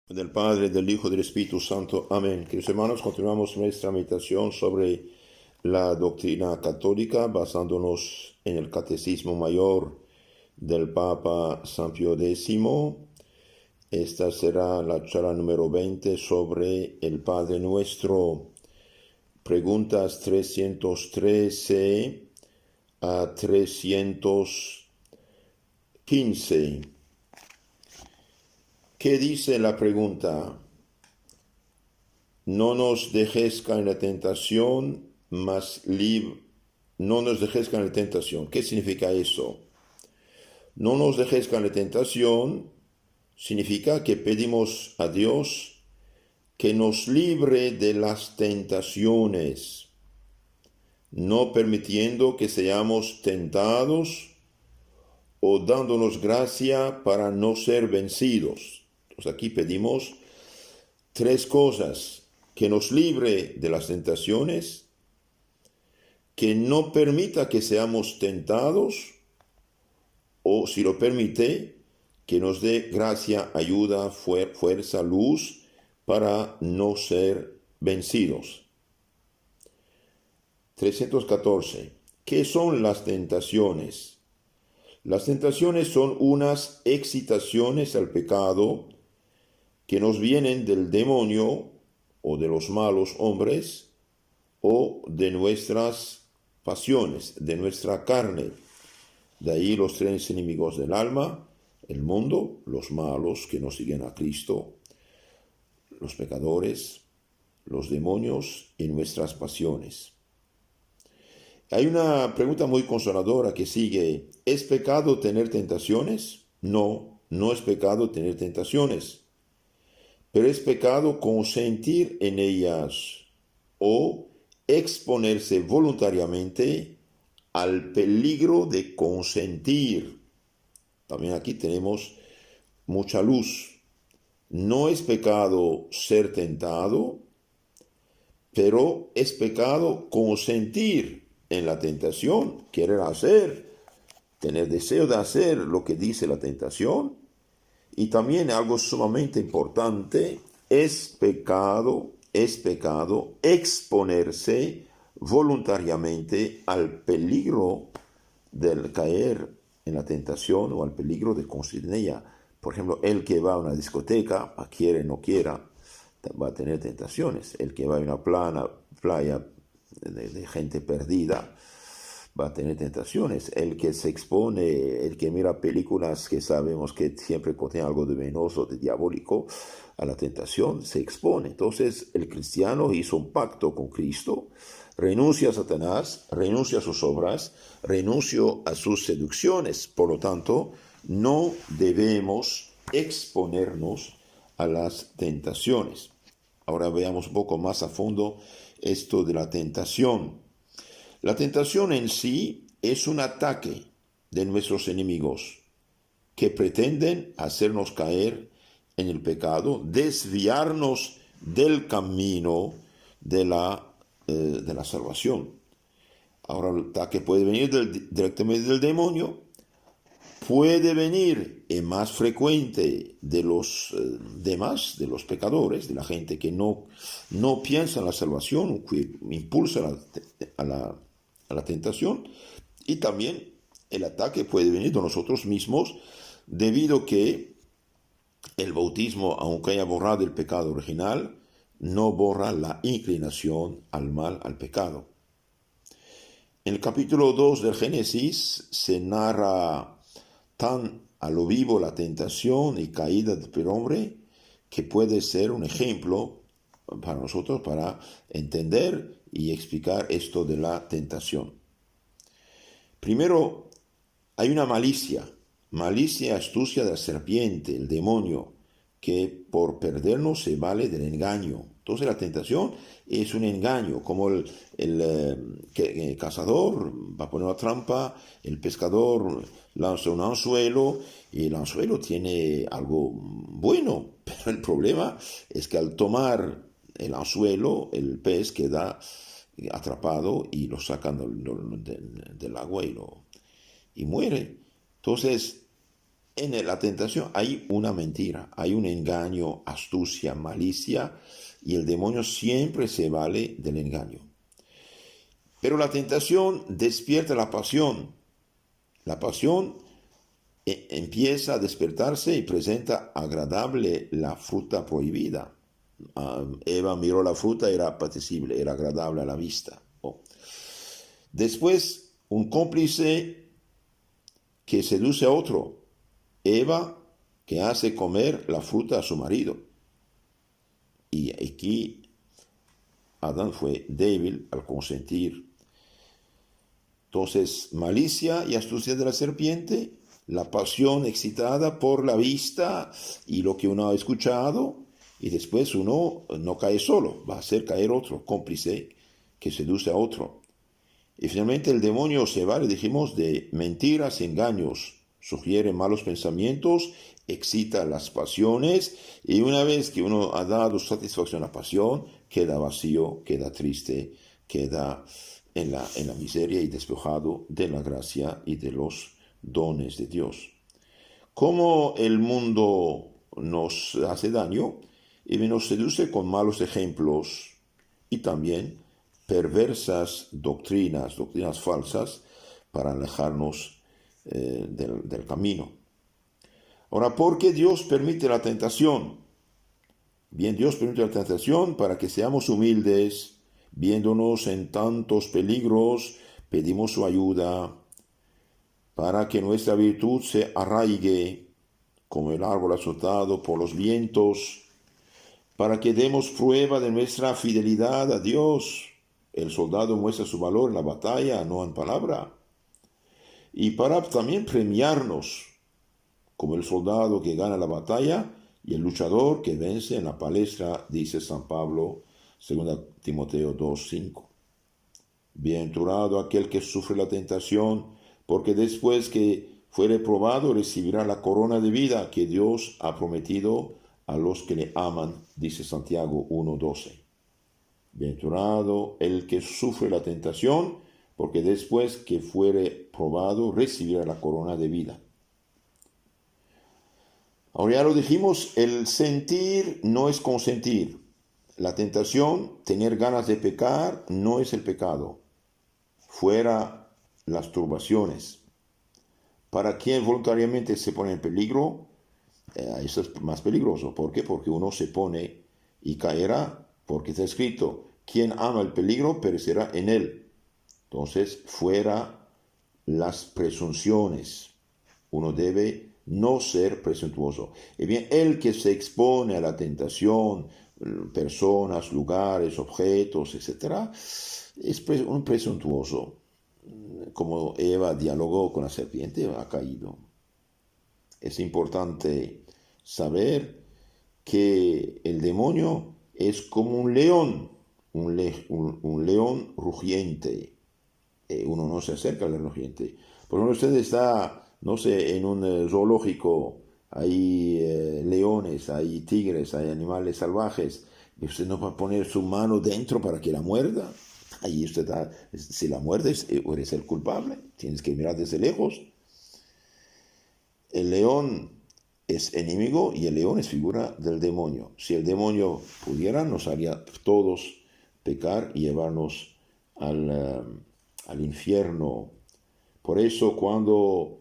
Del Padre, del Hijo y del Espíritu Santo. Amén. Queridos hermanos, continuamos nuestra meditación sobre la doctrina católica basándonos en el Catecismo Mayor del Papa San Pío X. Esta será la charla número 20 sobre el Padre Nuestro. Preguntas 313 a 315. ¿Qué dice la pregunta? No nos dejes caer en la tentación, no nos dejes caer en la tentación. ¿Qué significa eso? No nos dejes caer en la tentación significa que pedimos a Dios que nos libre de las tentaciones, no permitiendo que seamos tentados o dándonos gracia para no ser vencidos. Entonces aquí pedimos tres cosas: que nos libre de las tentaciones, que no permita que seamos tentados, o si lo permite, que nos dé gracia, ayuda, fuerza, luz para no ser vencidos. 314. ¿Qué son las tentaciones? Las tentaciones son unas excitaciones al pecado que nos vienen del demonio o de los malos hombres o de nuestras pasiones, de nuestra carne. De ahí los tres enemigos del alma: el mundo, los malos que no siguen a Cristo, los pecadores, los demonios y nuestras pasiones. Hay una pregunta muy consoladora que sigue: ¿es pecado tener tentaciones? No, no es pecado tener tentaciones, pero es pecado consentir en ellas o exponerse voluntariamente al peligro de consentir. También aquí tenemos mucha luz. No es pecado ser tentado, pero es pecado consentir en la tentación, querer hacer, tener deseo de hacer lo que dice la tentación. Y también algo sumamente importante: es pecado exponerse voluntariamente al peligro del caer en la tentación o al peligro de consentir en ella. Por ejemplo, el que va a una discoteca, quiera o no quiera, va a tener tentaciones. El que va a una playa de gente perdida va a tener tentaciones. El que se expone, el que mira películas que sabemos que siempre contienen algo de venenoso, de diabólico, a la tentación, se expone. Entonces el cristiano hizo un pacto con Cristo: renuncia a Satanás, renuncia a sus obras, renuncia a sus seducciones. Por lo tanto, no debemos exponernos a las tentaciones. Ahora veamos un poco más a fondo esto de la tentación. La tentación en sí es un ataque de nuestros enemigos que pretenden hacernos caer en el pecado, desviarnos del camino de la salvación. Ahora, el ataque puede venir directamente del demonio, puede venir, es más frecuente, de los demás, de los pecadores, de la gente que no piensa en la salvación, que impulsa a la tentación. Y también el ataque puede venir de nosotros mismos, debido a que el bautismo, aunque haya borrado el pecado original, no borra la inclinación al mal, al pecado. En el capítulo 2 del Génesis se narra tan a lo vivo la tentación y caída del hombre, que puede ser un ejemplo para nosotros para entender y explicar esto de la tentación. Primero, hay una malicia, astucia de la serpiente, el demonio, que por perdernos se vale del engaño. Entonces la tentación es un engaño, como el cazador va a poner una trampa, el pescador lanza un anzuelo, y el anzuelo tiene algo bueno, pero el problema es que al tomar el anzuelo, el pez queda atrapado y lo sacan del agua y muere. Entonces, en la tentación hay una mentira, hay un engaño, astucia, malicia, y el demonio siempre se vale del engaño. Pero la tentación despierta la pasión. La pasión empieza a despertarse y presenta agradable la fruta prohibida. Eva miró la fruta, era apetecible, era agradable a la vista. Después, un cómplice que seduce a otro. Eva, que hace comer la fruta a su marido. Y aquí Adán fue débil al consentir. Entonces, malicia y astucia de la serpiente, la pasión excitada por la vista y lo que uno ha escuchado, y después uno no cae solo, va a hacer caer otro, cómplice que seduce a otro. Y finalmente el demonio se vale, dijimos, de mentiras, engaños, sugiere malos pensamientos, excita las pasiones, y una vez que uno ha dado satisfacción a la pasión, queda vacío, queda triste, queda en la miseria y despojado de la gracia y de los dones de Dios. Como el mundo nos hace daño y nos seduce con malos ejemplos y también perversas doctrinas falsas para alejarnos del camino. Ahora, ¿por qué Dios permite la tentación? Bien, Dios permite la tentación para que seamos humildes, viéndonos en tantos peligros, pedimos su ayuda, para que nuestra virtud se arraigue como el árbol azotado por los vientos, para que demos prueba de nuestra fidelidad a Dios. El soldado muestra su valor en la batalla, no en palabra. Y para también premiarnos, como el soldado que gana la batalla y el luchador que vence en la palestra, dice San Pablo, 2 Timoteo 2:5. Bienaventurado aquel que sufre la tentación, porque después que fuere probado recibirá la corona de vida que Dios ha prometido a los que le aman, dice Santiago 1:12. Bienaventurado el que sufre la tentación, porque después que fuere probado recibirá la corona de vida. Ahora ya lo dijimos, el sentir no es consentir. La tentación, tener ganas de pecar, no es el pecado. Fuera las turbaciones. Para quien voluntariamente se pone en peligro, eso es más peligroso. ¿Por qué? Porque uno se pone y caerá, porque está escrito, quien ama el peligro perecerá en él. Entonces, fuera las presunciones. Uno debe no ser presuntuoso. Y bien, el que se expone a la tentación, personas, lugares, objetos, etc., es un presuntuoso. Como Eva dialogó con la serpiente, ha caído. Es importante saber que el demonio es como un león, un león rugiente. Uno no se acerca al león rugiente. Por ejemplo, usted está, no sé, en un zoológico, hay leones, hay tigres, hay animales salvajes, y usted no va a poner su mano dentro para que la muerda. Ahí usted está, si la muerdes, eres el culpable, tienes que mirar desde lejos. El león es enemigo y el león es figura del demonio. Si el demonio pudiera, nos haría todos pecar y llevarnos al infierno. Por eso cuando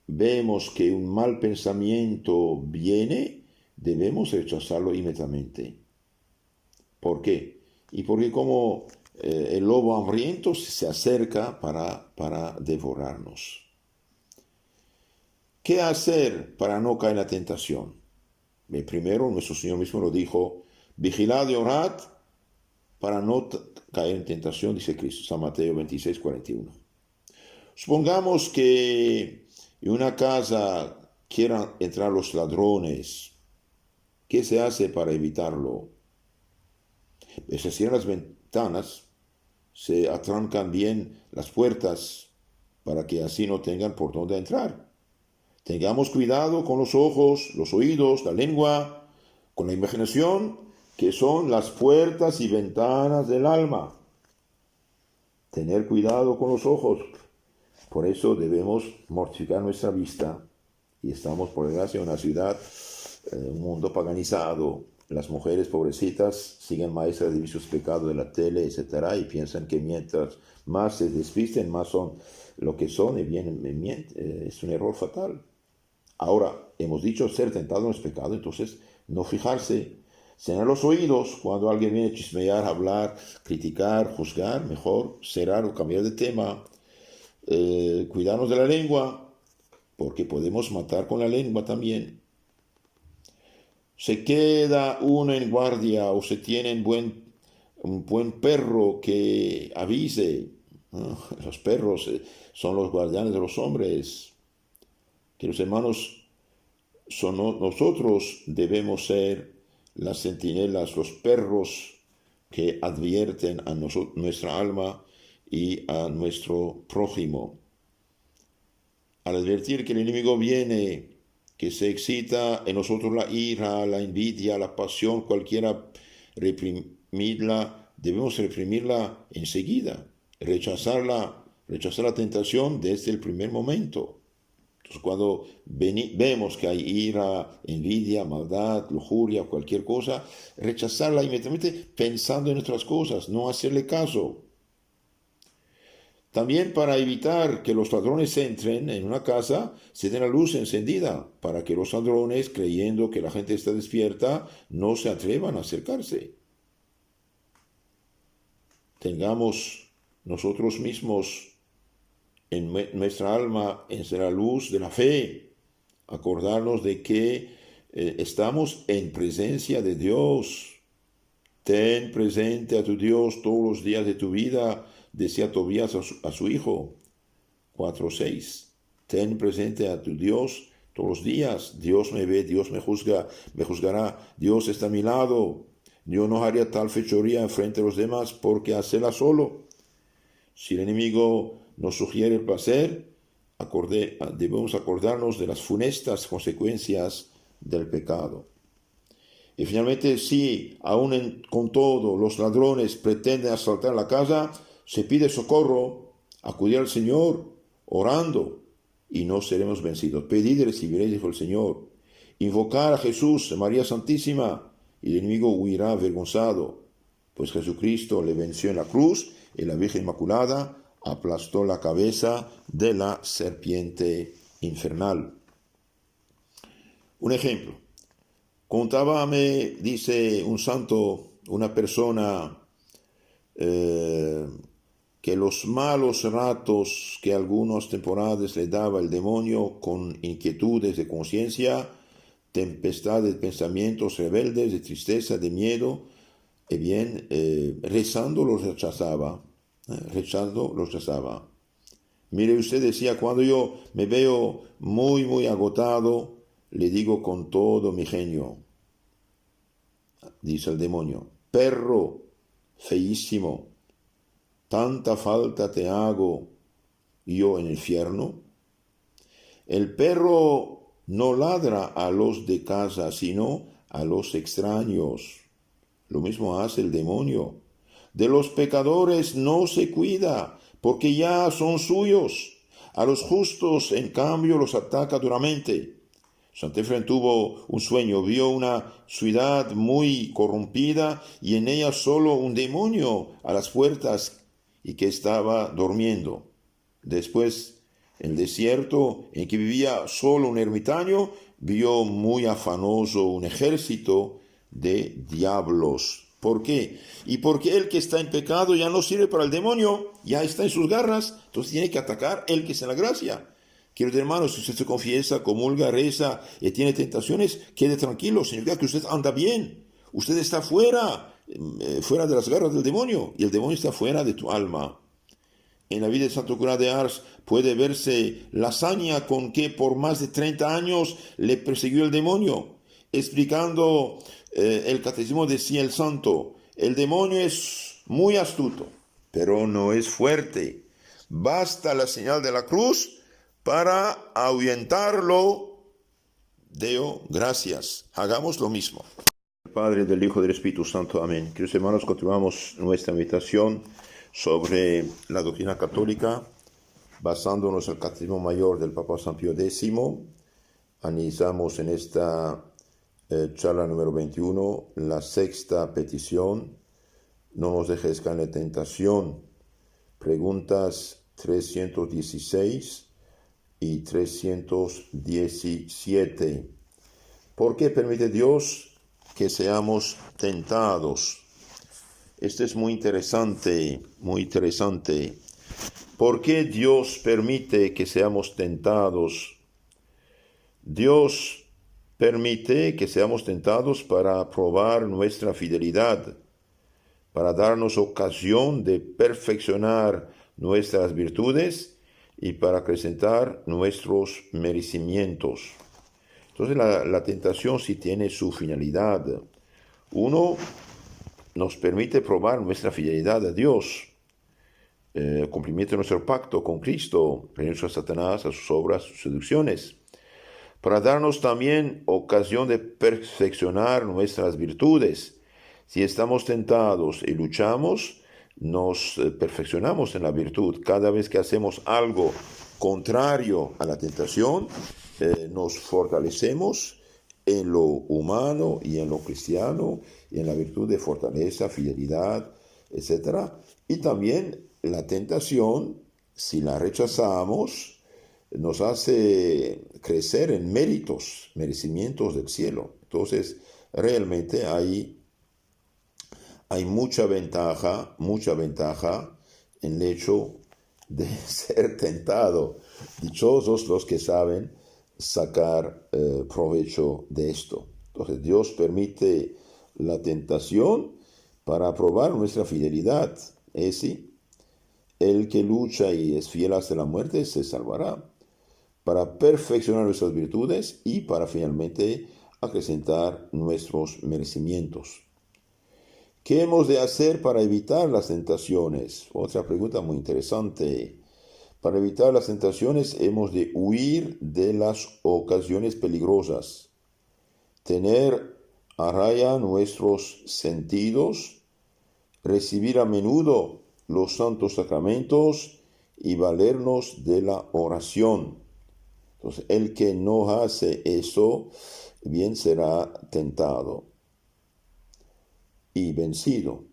vemos que un mal pensamiento viene, debemos rechazarlo inmediatamente. ¿Por qué? Y porque como el lobo hambriento se acerca para devorarnos. ¿Qué hacer para no caer en la tentación? Primero, nuestro Señor mismo lo dijo, vigilad y orad para no caer en tentación, dice Cristo, San Mateo 26:41. Supongamos que en una casa quieran entrar los ladrones. ¿Qué se hace para evitarlo? Se cierran las ventanas, se atrancan bien las puertas para que así no tengan por dónde entrar. Tengamos cuidado con los ojos, los oídos, la lengua, con la imaginación, que son las puertas y ventanas del alma. Tener cuidado con los ojos. Por eso debemos mortificar nuestra vista Y estamos, por desgracia, en una ciudad, un mundo paganizado. Las mujeres pobrecitas siguen maestras de vicios pecados de la tele, etcétera, y piensan que mientras más se desvisten, más son lo que son, y bien, es un error fatal. Ahora, hemos dicho, ser tentado no es pecado, entonces no fijarse, cerrar los oídos cuando alguien viene a chismear, hablar, criticar, juzgar, mejor cerrar o cambiar de tema, cuidarnos de la lengua, porque podemos matar con la lengua también. Se queda uno en guardia o se tiene un buen perro que avise. Los perros son los guardianes de los hombres. Queridos hermanos, nosotros debemos ser las centinelas, los perros que advierten a nuestra alma y a nuestro prójimo. Al advertir que el enemigo viene, que se excita en nosotros la ira, la envidia, la pasión, cualquiera reprimirla, debemos reprimirla enseguida, rechazar la tentación desde el primer momento. Entonces, cuando vemos que hay ira, envidia, maldad, lujuria, cualquier cosa, rechazarla inmediatamente pensando en otras cosas, no hacerle caso. También para evitar que los ladrones entren en una casa, se den la luz encendida, para que los ladrones, creyendo que la gente está despierta, no se atrevan a acercarse. Tengamos nosotros mismos en nuestra alma en la luz de la fe, acordarnos de que estamos en presencia de Dios. Ten presente a tu Dios todos los días de tu vida, decía Tobías a su hijo. 4:6. Ten presente a tu Dios todos los días. Dios me ve, Dios me juzgará. Dios está a mi lado. Yo no haría tal fechoría frente a los demás porque hacerla solo. Si el enemigo nos sugiere el placer, debemos acordarnos de las funestas consecuencias del pecado. Y finalmente, si aún con todo los ladrones pretenden asaltar la casa, se pide socorro, acudir al Señor, orando, y no seremos vencidos. Pedid y recibiréis, dijo el Señor. Invocar a Jesús, María Santísima, y el enemigo huirá avergonzado, pues Jesucristo le venció en la cruz, y la Virgen Inmaculada aplastó la cabeza de la serpiente infernal. Un ejemplo. Contábame, dice un santo, una persona, que los malos ratos que algunas temporadas le daba el demonio con inquietudes de conciencia, tempestades de pensamientos rebeldes, de tristeza, de miedo, rezando los rechazaba. Mire usted, decía, cuando yo me veo muy agotado, le digo con todo mi genio, dice el demonio, perro feísimo, tanta falta te hago yo en el infierno. El perro no ladra a los de casa, sino a los extraños. Lo mismo hace el demonio. De los pecadores no se cuida, porque ya son suyos. A los justos, en cambio, los ataca duramente. Saint-Éphraim tuvo un sueño, vio una ciudad muy corrompida y en ella solo un demonio a las puertas y que estaba durmiendo. Después, en el desierto en que vivía solo un ermitaño, vio muy afanoso un ejército de diablos. ¿Por qué? Y porque el que está en pecado ya no sirve para el demonio, ya está en sus garras, entonces tiene que atacar el que está en la gracia. Queridos hermanos, si usted se confiesa, comulga, reza y tiene tentaciones, quede tranquilo, significa que usted anda bien. Usted está fuera de las garras del demonio, y el demonio está fuera de tu alma. En la vida de Santo Cura de Ars puede verse la hazaña con que por más de 30 años le persiguió el demonio. Explicando el catecismo, decía el santo, el demonio es muy astuto, pero no es fuerte. Basta la señal de la cruz para ahuyentarlo. Deo gracias. Hagamos lo mismo. Del Padre, del Hijo y del Espíritu Santo. Amén. Queridos hermanos, continuamos nuestra meditación sobre la doctrina católica, basándonos en el Catecismo Mayor del Papa San Pío X, Analizamos en esta charla número 21 la sexta petición: no nos dejes caer en la tentación. Preguntas 316 y 317. ¿Por qué permite Dios que seamos tentados? Esto es muy interesante, muy interesante. ¿Por qué Dios permite que seamos tentados? Dios permite que seamos tentados para probar nuestra fidelidad, para darnos ocasión de perfeccionar nuestras virtudes y para acrecentar nuestros merecimientos. Entonces la tentación sí tiene su finalidad. Uno, nos permite probar nuestra fidelidad a Dios, cumplimiento de nuestro pacto con Cristo, renuncio a Satanás, a sus obras, sus seducciones, para darnos también ocasión de perfeccionar nuestras virtudes. Si estamos tentados y luchamos, nos perfeccionamos en la virtud. Cada vez que hacemos algo contrario a la tentación, nos fortalecemos en lo humano y en lo cristiano, y en la virtud de fortaleza, fidelidad, etc. Y también la tentación, si la rechazamos, nos hace crecer en merecimientos del cielo. Entonces, realmente hay mucha ventaja en el hecho de ser tentado. Dichosos los que saben sacar provecho de esto. Entonces, Dios permite la tentación para probar nuestra fidelidad. Es decir, el que lucha y es fiel hasta la muerte se salvará, para perfeccionar nuestras virtudes y para finalmente acrecentar nuestros merecimientos. ¿Qué hemos de hacer para evitar las tentaciones? Otra pregunta muy interesante. Para evitar las tentaciones hemos de huir de las ocasiones peligrosas, tener a raya nuestros sentidos, recibir a menudo los santos sacramentos y valernos de la oración. Entonces, el que no hace eso, bien será tentado y vencido.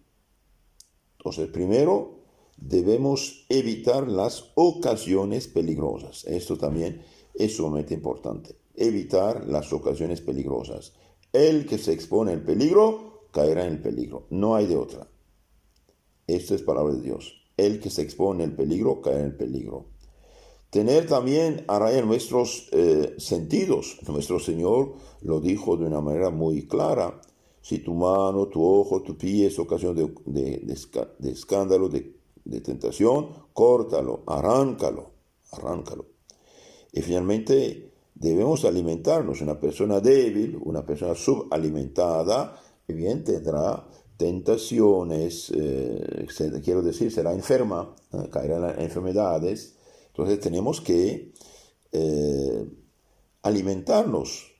Entonces, primero debemos evitar las ocasiones peligrosas. Esto también es sumamente importante. Evitar las ocasiones peligrosas. El que se expone al peligro, caerá en el peligro. No hay de otra. Esto es palabra de Dios. El que se expone al peligro, caerá en el peligro. Tener también a raya nuestros sentidos. Nuestro Señor lo dijo de una manera muy clara. Si tu mano, tu ojo, tu pie es ocasión de escándalo, de tentación, córtalo, arráncalo. Y finalmente debemos alimentarnos. Una persona débil, una persona subalimentada, bien tendrá tentaciones, quiero decir, será enferma, caerá en enfermedades. Entonces tenemos que alimentarnos.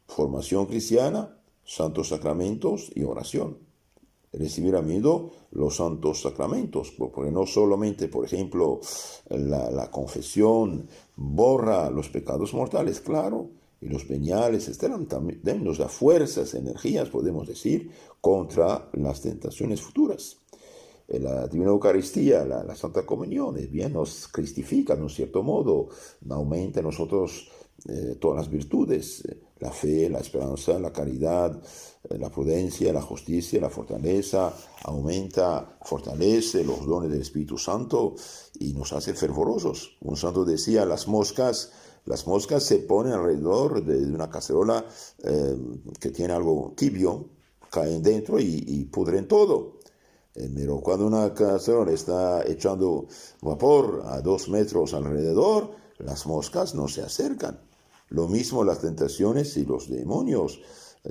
Formación cristiana, santos sacramentos y oración. Recibir a menudo los santos sacramentos, porque no solamente, por ejemplo, la confesión borra los pecados mortales, claro, y los veniales, también nos da fuerzas, energías, podemos decir, contra las tentaciones futuras. La Divina Eucaristía, la Santa Comunión, bien nos cristifica, de un cierto modo, aumenta en nosotros todas las virtudes, la fe, la esperanza, la caridad, la prudencia, la justicia, la fortaleza, aumenta, fortalece los dones del Espíritu Santo y nos hace fervorosos. Un santo decía, las moscas se ponen alrededor de una cacerola que tiene algo tibio, caen dentro y pudren todo. Pero cuando una cacerola está echando vapor a 2 metros alrededor, las moscas no se acercan. Lo mismo las tentaciones y los demonios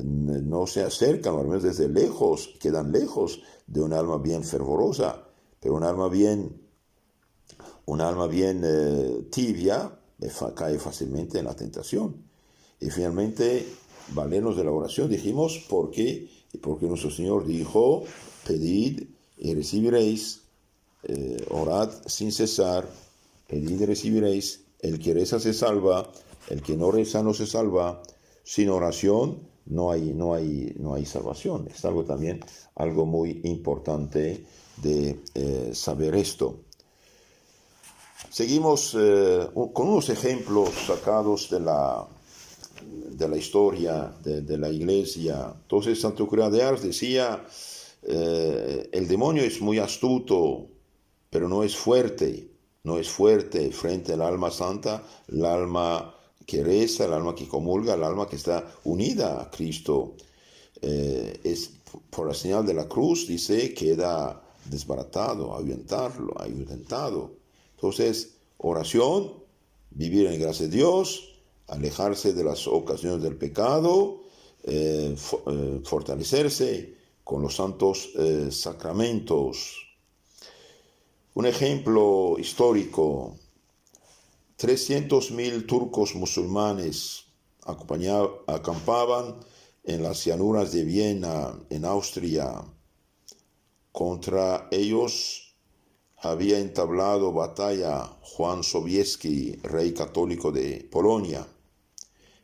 no se acercan, o al menos desde lejos, quedan lejos de un alma bien fervorosa, pero un alma bien tibia cae fácilmente en la tentación. Y finalmente, valernos de la oración, dijimos, porque nuestro Señor dijo, pedid y recibiréis, orad sin cesar, pedid y recibiréis, el que reza se salva, El que no reza no se salva. Sin oración no hay salvación. Es algo muy importante de saber esto. Seguimos con unos ejemplos sacados de la historia de la iglesia. Entonces Santo Cura de Ars decía, el demonio es muy astuto, pero no es fuerte frente al alma santa, el alma que reza, el alma que comulga, el alma que está unida a Cristo. Es por la señal de la cruz, dice, queda desbaratado, ahuyentado. Entonces, oración, vivir en gracia de Dios, alejarse de las ocasiones del pecado, fortalecerse con los santos sacramentos. Un ejemplo histórico: 300.000 turcos musulmanes acampaban en las llanuras de Viena, en Austria. Contra ellos había entablado batalla Juan Sobieski, rey católico de Polonia.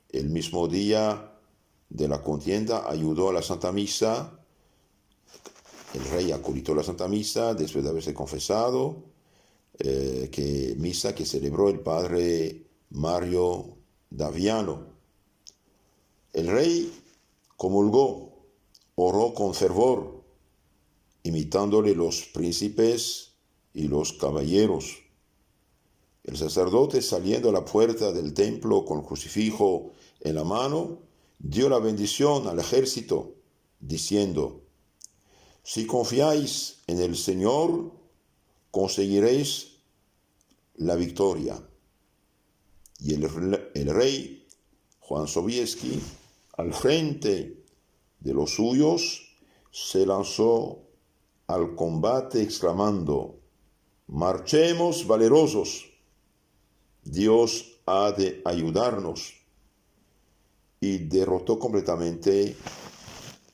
El mismo día de la contienda ayudó a la Santa Misa. El rey acolitó la Santa Misa después de haberse confesado, misa que celebró el padre Mario Daviano. El rey comulgó, oró con fervor, imitándole los príncipes y los caballeros. El sacerdote, saliendo a la puerta del templo con el crucifijo en la mano, dio la bendición al ejército, diciendo: si confiáis en el Señor, conseguiréis la victoria. Y el rey Juan Sobieski, al frente de los suyos, se lanzó al combate exclamando: marchemos valerosos, Dios ha de ayudarnos. Y derrotó completamente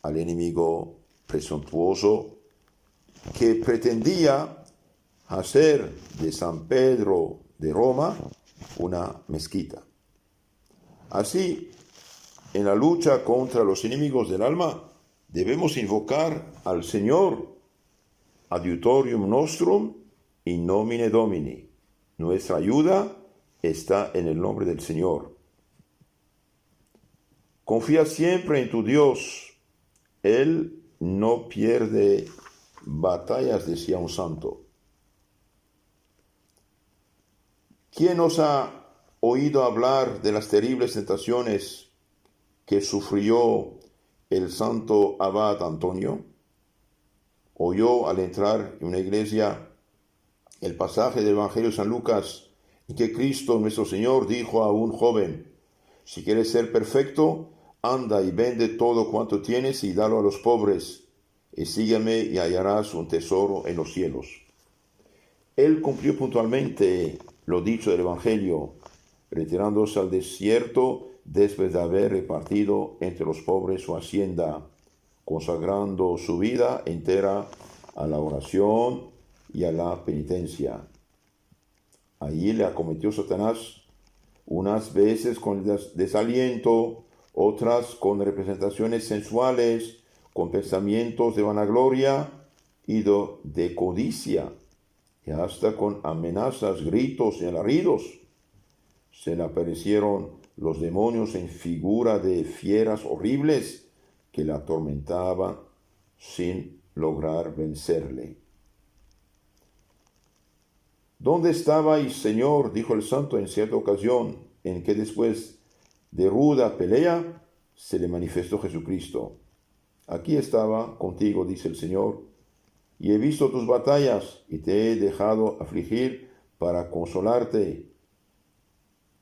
al enemigo presuntuoso que pretendía hacer de San Pedro de Roma una mezquita. Así, en la lucha contra los enemigos del alma, debemos invocar al Señor, adiutorium nostrum in nomine Domini. Nuestra ayuda está en el nombre del Señor. Confía siempre en tu Dios. Él no pierde batallas, decía un santo. ¿Quién nos ha oído hablar de las terribles tentaciones que sufrió el santo abad Antonio? Oyó al entrar en una iglesia el pasaje del Evangelio de San Lucas en que Cristo nuestro Señor dijo a un joven: si quieres ser perfecto, anda y vende todo cuanto tienes y dalo a los pobres, y sígueme y hallarás un tesoro en los cielos. Él cumplió puntualmente lo dicho del Evangelio, retirándose al desierto después de haber repartido entre los pobres su hacienda, consagrando su vida entera a la oración y a la penitencia. Allí le acometió Satanás, unas veces con desaliento, otras con representaciones sensuales, con pensamientos de vanagloria y de codicia, y hasta con amenazas, gritos y alaridos. Se le aparecieron los demonios en figura de fieras horribles que le atormentaban sin lograr vencerle. ¿Dónde estabais, Señor?, dijo el santo en cierta ocasión, en que después de ruda pelea se le manifestó Jesucristo. Aquí estaba contigo, dice el Señor, y he visto tus batallas y te he dejado afligir para consolarte.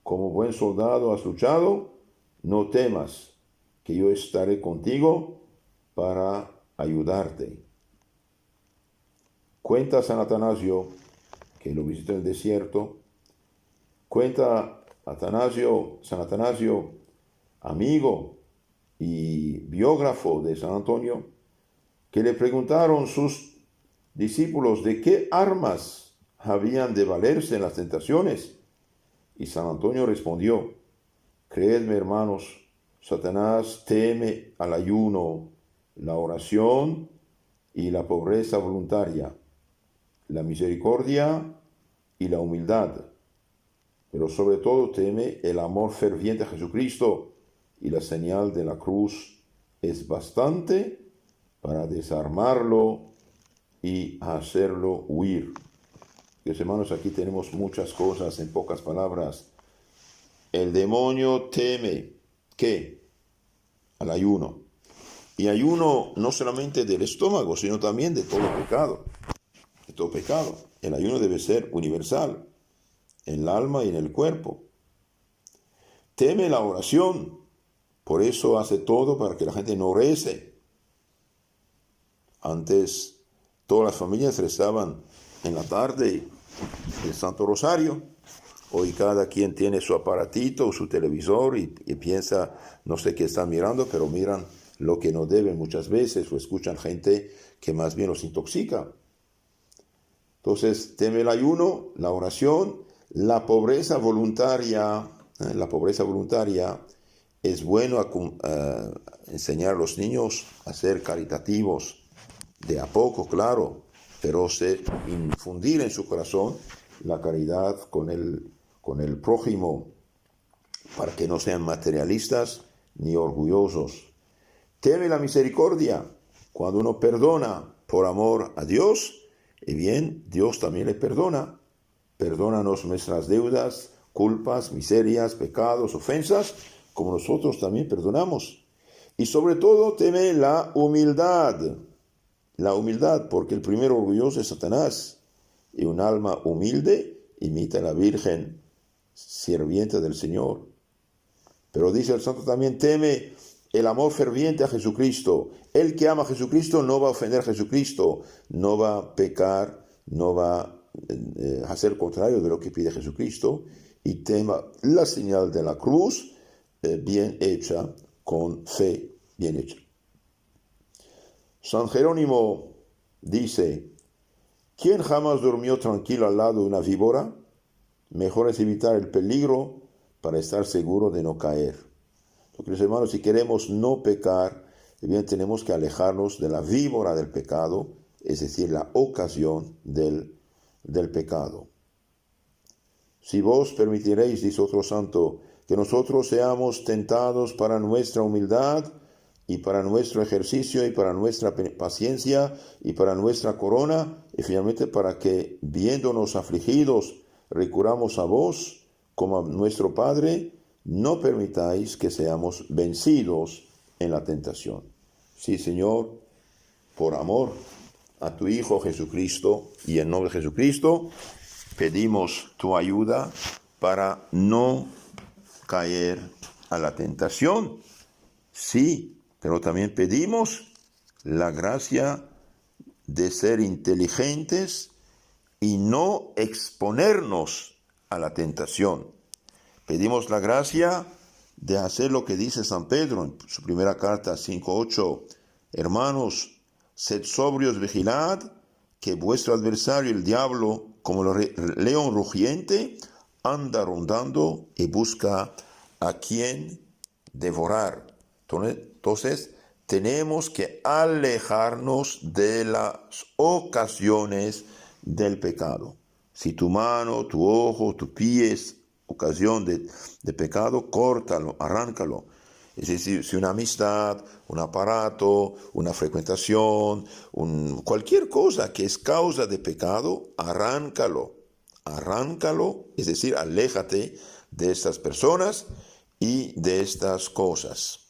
Como buen soldado has luchado, no temas, que yo estaré contigo para ayudarte. Cuenta San Atanasio, que lo visitó en el desierto, cuenta San Atanasio, amigo y biógrafo de San Antonio, que le preguntaron sus discípulos de qué armas habían de valerse en las tentaciones, y San Antonio respondió: Creedme, hermanos, Satanás teme al ayuno, la oración y la pobreza voluntaria, la misericordia y la humildad, pero sobre todo teme el amor ferviente a Jesucristo, y la señal de la cruz es bastante para desarmarlo y hacerlo huir. Pues, hermanos, aquí tenemos muchas cosas en pocas palabras. El demonio teme, ¿qué? Al ayuno. Y ayuno no solamente del estómago, sino también de todo pecado. De todo pecado. El ayuno debe ser universal, en el alma y en el cuerpo. Teme la oración, por eso hace todo para que la gente no rece. Antes todas las familias rezaban en la tarde el Santo Rosario. Hoy cada quien tiene su aparatito, su televisor y piensa, no sé qué están mirando, pero miran lo que no deben muchas veces o escuchan gente que más bien los intoxica. Entonces, teme el ayuno, la oración, la pobreza voluntaria. La pobreza voluntaria es bueno enseñar a los niños a ser caritativos, de a poco, claro, pero infundir en su corazón la caridad con el prójimo, para que no sean materialistas ni orgullosos. Teme la misericordia. Cuando uno perdona por amor a Dios, y bien, Dios también le perdona. Perdónanos nuestras deudas, culpas, miserias, pecados, ofensas, como nosotros también perdonamos. Y sobre todo teme la humildad. La humildad, porque el primer orgulloso es Satanás. Y un alma humilde imita a la Virgen, sirviente del Señor. Pero dice el santo también, teme el amor ferviente a Jesucristo. El que ama a Jesucristo no va a ofender a Jesucristo, no va a pecar, no va a hacer contrario de lo que pide Jesucristo, y tema la señal de la cruz bien hecha, con fe bien hecha. San Jerónimo dice, ¿quién jamás durmió tranquilo al lado de una víbora? Mejor es evitar el peligro para estar seguro de no caer. Porque, hermanos, si queremos no pecar, bien tenemos que alejarnos de la víbora del pecado, es decir, la ocasión del pecado. Si vos permitiréis, dice otro santo, que nosotros seamos tentados para nuestra humildad y para nuestro ejercicio y para nuestra paciencia y para nuestra corona, y finalmente para que, viéndonos afligidos, recurramos a vos como a nuestro Padre, no permitáis que seamos vencidos en la tentación. Sí, Señor, por amor a tu Hijo Jesucristo y en nombre de Jesucristo, pedimos tu ayuda para no caer a la tentación. Sí, pero también pedimos la gracia de ser inteligentes y no exponernos a la tentación. Pedimos la gracia de hacer lo que dice San Pedro en su primera carta 5:8. Hermanos, sed sobrios, vigilad, que vuestro adversario, el diablo, como león rugiente, anda rondando y busca a quien devorar. Entonces, tenemos que alejarnos de las ocasiones del pecado. Si tu mano, tu ojo, tu pie es ocasión de pecado, córtalo, arráncalo. Es decir, si una amistad, un aparato, una frecuentación, cualquier cosa que es causa de pecado, arráncalo, es decir, aléjate de estas personas y de estas cosas.